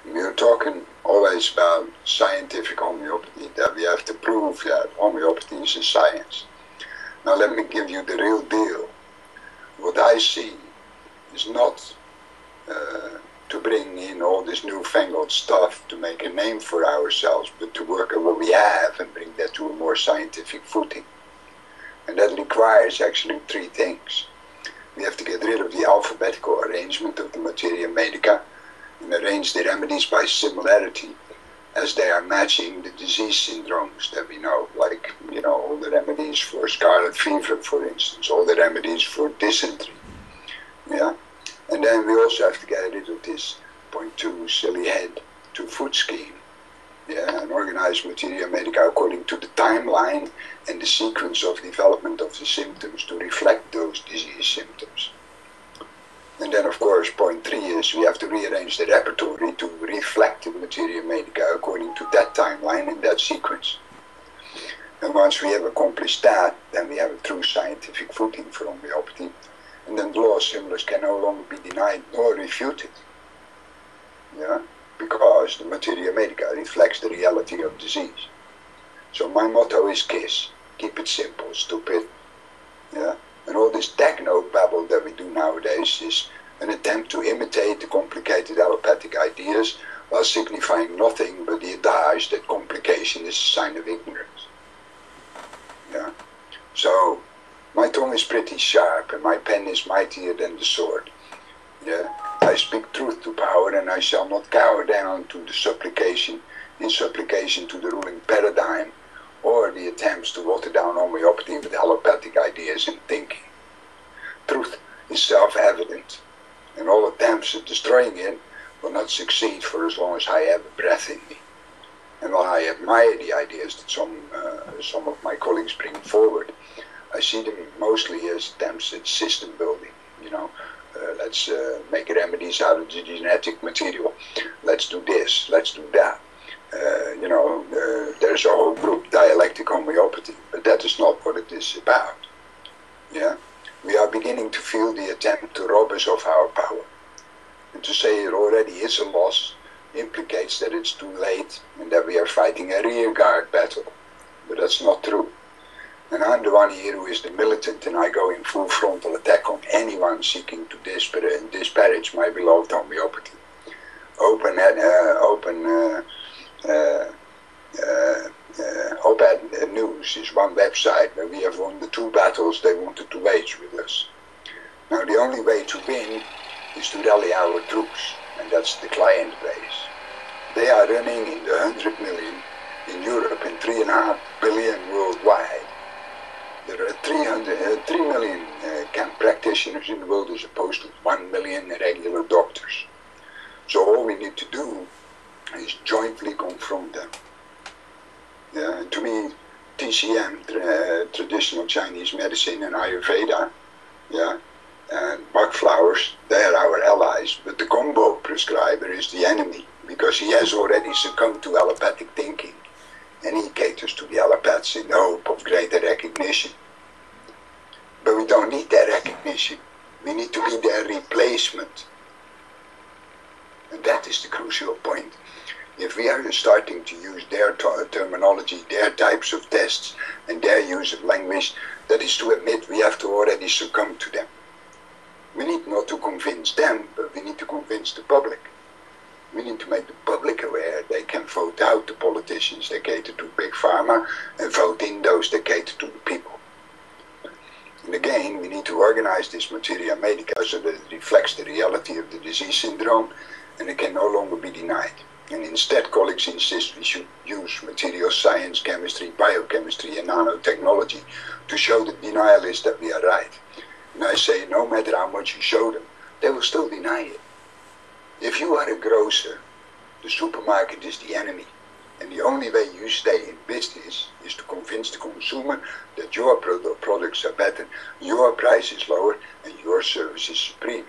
We're talking always about scientific homeopathy, that we have to prove that homeopathy is a science. Now let me give you the real deal. What I see is not to bring in all this newfangled stuff to make a name for ourselves, but to work on what we have and bring that to a more scientific footing. And that requires actually three things. We have to get rid of the alphabetical arrangement of the Materia Medica and arrange the remedies by similarity as they are matching the disease syndromes that we know, like, all the remedies for scarlet fever, for instance, all the remedies for dysentery. Yeah? And then we also have to get rid of this point 2 silly head to foot scheme. Yeah, and organize Materia Medica according to the timeline and the sequence of development of the symptoms to reflect those disease symptoms. And then, of course, point 3 is we have to rearrange the repertory to reflect the Materia Medica according to that timeline and that sequence. And once we have accomplished that, then we have a true scientific footing for homeopathy. And then the law of similars can no longer be denied nor refuted. Yeah? Because the Materia Medica reflects the reality of disease. So my motto is KISS. Keep it simple, stupid. Yeah? And all this techno babble that we do nowadays is an attempt to imitate the complicated allopathic ideas while signifying nothing but the adage that complication is a sign of ignorance. Yeah? So my tongue is pretty sharp and my pen is mightier than the sword. Yeah? I speak truth to power, and I shall not cower down to the supplication to the ruling paradigm or the attempts to water down homeopathy with allopathic ideas and thinking. Truth is self-evident, and all attempts at destroying it will not succeed for as long as I have a breath in me. And while I admire the ideas that some of my colleagues bring forward, I see them mostly as attempts at system building, let's make remedies out of the genetic material. Let's do this, let's do that. There's a whole group, dialectic homeopathy, but that is not what it is about. Yeah? We are beginning to feel the attempt to rob us of our power. And to say it already is a loss implicates that it's too late and that we are fighting a rearguard battle. But that's not true. And I'm the one here who is the militant, and I go in full frontal attack on anyone seeking to disparage my beloved homeopathy. Open News is one website where we have won the 2 battles they wanted to wage with us. Now the only way to win is to rally our troops, and that's the client base. They are running in the 100 million in Europe and 3.5 billion worldwide. There are 3 million practitioners in the world as opposed to 1 million regular doctors. So all we need to do is jointly confront them. Yeah, and to me, TCM, traditional Chinese medicine, and Ayurveda, yeah, and Bach flowers, they are our allies, but the combo prescriber is the enemy, because he has already succumbed to allopathic thinking, and he caters to the allopaths in the hope of greater recognition. But we don't need their recognition, we need to be their replacement. And that is the crucial point. If we are starting to use their terminology, their types of tests, and their use of language, that is to admit we have to already succumb to them. We need not to convince them, but we need to convince the public. We need to make the public aware they can vote out the politicians that cater to big pharma and vote in those that cater to the people. And again, we need to organize this Materia Medica so that it reflects the reality of the disease syndrome and it can no longer be denied. And instead, colleagues insist we should use material science, chemistry, biochemistry and nanotechnology to show the denialists that we are right. And I say, no matter how much you show them, they will still deny it. If you are a grocer, the supermarket is the enemy. And the only way you stay in business is to convince the consumer that your products are better, your price is lower, and your service is supreme.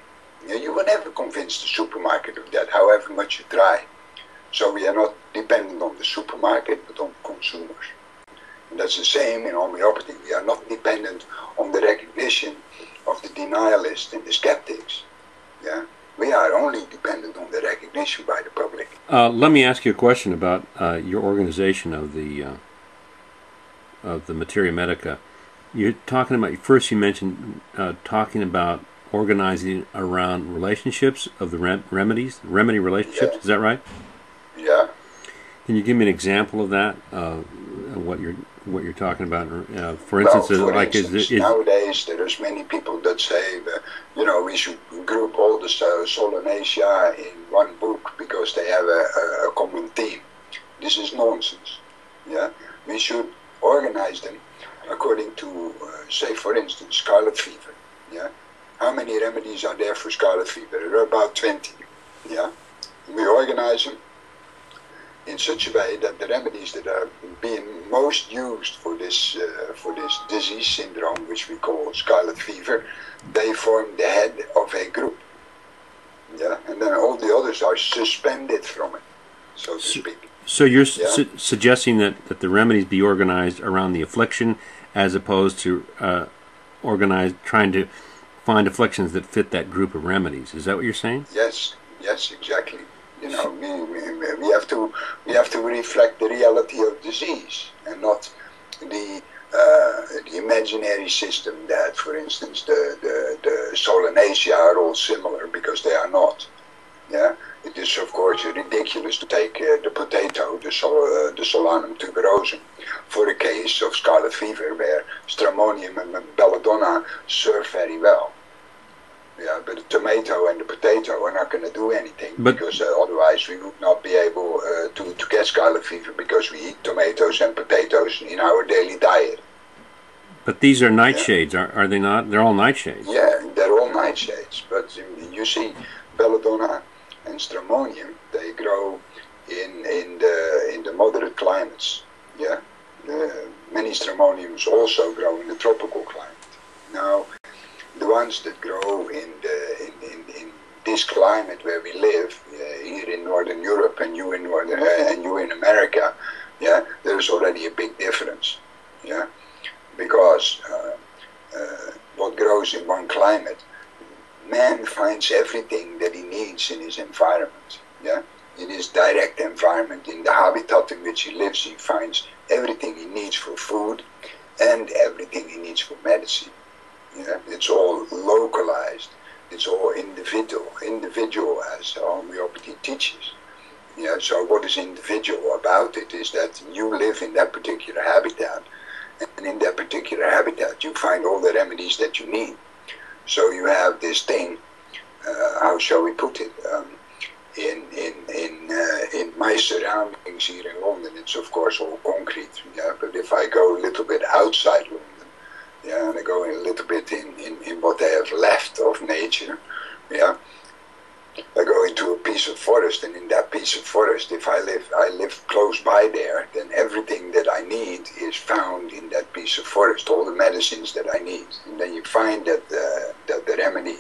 You will never convince the supermarket of that, however much you try. So we are not dependent on the supermarket, but on consumers. And that's the same in homeopathy. We are not dependent on the recognition of the denialists and the skeptics. Yeah? We are only dependent on the recognition by the public. Let me ask you a question about your organization of the Materia Medica. You're talking about, first you mentioned talking about organizing around relationships of the remedy relationships. Yeah. Is that right? Yeah. Can you give me an example of that? What you're talking about? For instance, nowadays there's many people that say that, we should group all the Solanaceae in one book because they have a common theme. This is nonsense. Yeah, we should organize them according to, say, for instance, scarlet fever. Yeah, how many remedies are there for scarlet fever? There are about 20. Yeah, we organize them in such a way that the remedies that are being most used for this disease syndrome, which we call scarlet fever, they form the head of a group. Yeah, and then all the others are suspended from it, so to speak. So you're suggesting that the remedies be organized around the affliction, as opposed to trying to find afflictions that fit that group of remedies. Is that what you're saying? Yes, exactly. We have to reflect the reality of disease, and not the imaginary system that, for instance, the Solanaceae are all similar, because they are not. Yeah, it is of course ridiculous to take the potato, the Solanum tuberosum, for a case of scarlet fever where stramonium and belladonna serve very well. Yeah, but the tomato and the potato are not going to do anything, because otherwise we would not be able to get scarlet fever, because we eat tomatoes and potatoes in our daily diet. But these are nightshades, are they not? They're all nightshades. Yeah, they're all nightshades. But you see, belladonna and stramonium, they grow in the moderate climates. Yeah, many stramoniums also grow in the tropical climate. Now, the ones that grow in this climate where we live, here in Northern Europe, and you in America, yeah, there's already a big difference. Yeah, because what grows in one climate, man finds everything that he needs in his environment. Yeah, in his direct environment, in the habitat in which he lives, he finds everything he needs for food and everything he needs for medicine. Yeah, it's all localized. It's all individual, as homeopathy teaches. Yeah, so what is individual about it is that you live in that particular habitat, and in that particular habitat you find all the remedies that you need. So you have this thing, how shall we put it, in my surroundings here in London, it's of course all concrete. Yeah, but if I go a little bit outside London, yeah, and I go a little bit in what they have left of nature, yeah, I go into a piece of forest, and in that piece of forest, if I live close by there, then everything that I need is found in that piece of forest, all the medicines that I need. And then you find that the remedy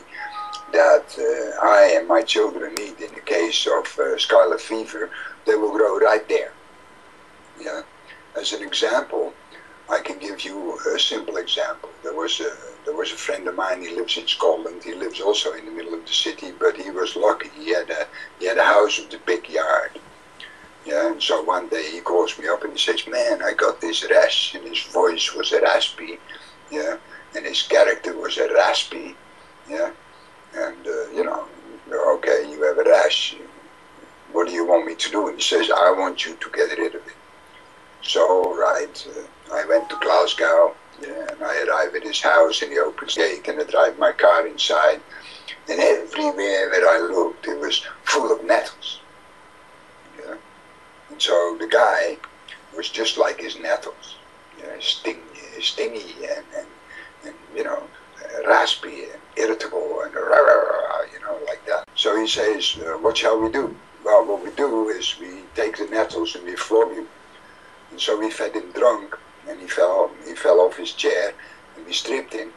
that I and my children need in the case of scarlet fever, they will grow right there. Yeah, as an example, I can give you a simple example. There was a friend of mine. He lives in Scotland. He lives also in the middle of the city, but he was lucky. He had a house with a big yard. Yeah, and so one day he calls me up and he says, "Man, I got this rash," and his voice was raspy. Yeah, and his character was raspy. Yeah, and okay, you have a rash. What do you want me to do? And he says, "I want you to get rid of it." So, right, I went to Glasgow, yeah, and I arrived at his house, and he opens the gate, and I drive my car inside, and everywhere that I looked, it was full of nettles. Yeah? And so the guy was just like his nettles, yeah, stingy and raspy and irritable and like that. So he says, "What shall we do?" Well, what we do is we take the nettles and we flog him. And so we fed him drunk, and he fell off his chair, and we stripped him,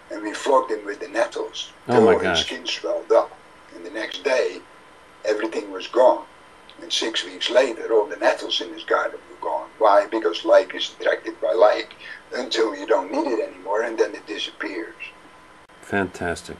and we flogged him with the nettles till his skin swelled up. And the next day, everything was gone. And 6 weeks later, all the nettles in his garden were gone. Why? Because like is attracted by like, until you don't need it anymore, and then it disappears. Fantastic.